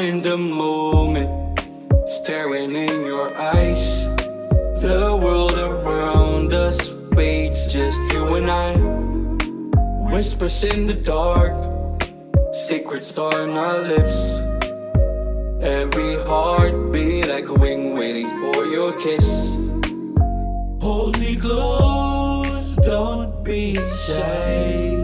in the moment, staring in your eyes. The world around us fades, just you and I. Whispers in the dark, secrets on our lips. Every heartbeat echoing, waiting for your kiss. Hold me close, don't be shy.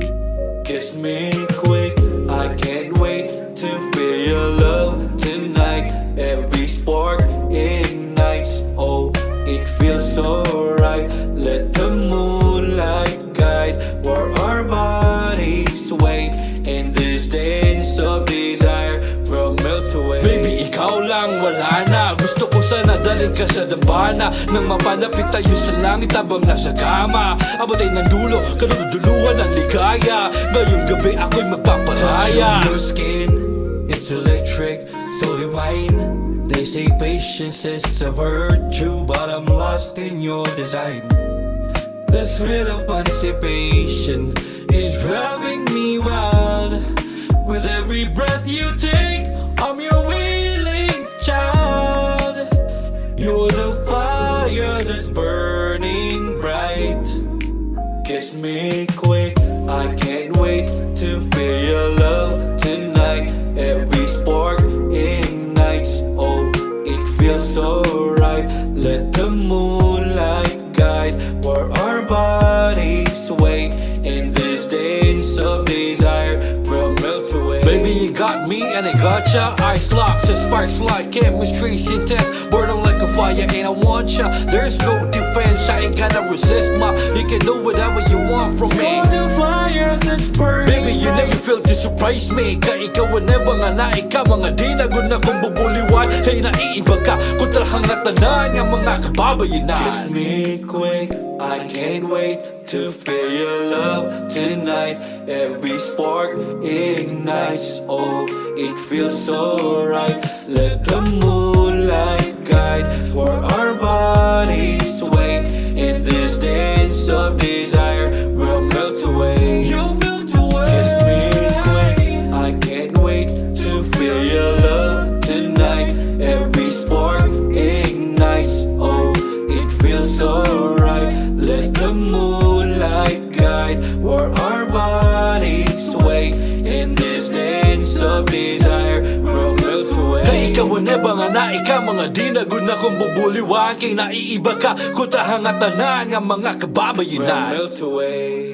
Kiss me quick, I can't wait to feel your love tonight. Every spark ignites, oh, it feels so right. Let the moonlight guide where our bodies sway. In this dance of desire, we'll melt away. Baby, ikaw lang, wala na. Gusto ko sana dalhin ka sa dambana, nang mapalapit tayo sa langit habang nasa kama. Abot ay ng dulo, kaluluduluhan ng ligaya. Ngayong gabi ako'y magpaparaya. Touch your skin, it's electric, so divine. They say patience is a virtue, but I'm lost in your design. The thrill of anticipation is driving me wild. With every breath you take, I'm your willing child. You're the fire that's burning bright. Kiss me quick, I can't wait to feel your love tonight. Every spark ignites, oh, it feels so right. Let the moonlight guide where our bodies sway. In this dance of desire, we'll melt away. Baby, you got me and I got ya. Ice locks and sparks fly, chemistry's intense, burning like a fire and I want ya. There's no defense, I ain't gonna resist ma. You can do whatever you want from me. You're the fire that's burning. Baby, you never fail to surprise me. Ka ikaw whenever nga naika, mga di na guna kong bubuliwan. Hey, naiiba ka, kontrahang at tanan nga mga kababayanan. Kiss me quick, I can't wait to feel your love tonight. Every spark ignites, oh, it feels so right. Let the moonlight guide where our bodies sway. In this dance of desire, we'll melt away. You'll melt away. Kiss me quick, I can't wait to feel your love tonight. Every spark ignites, oh, it feels so right. Let the moonlight guide where our bodies sway. In this dance of desire, we'll melt away. Kay ikaw whenever nga naika, mga di na guna kong bubuliwan. Kay naiiba ka, kontrahang at tanan nga mga We'll kababayanan. melt away.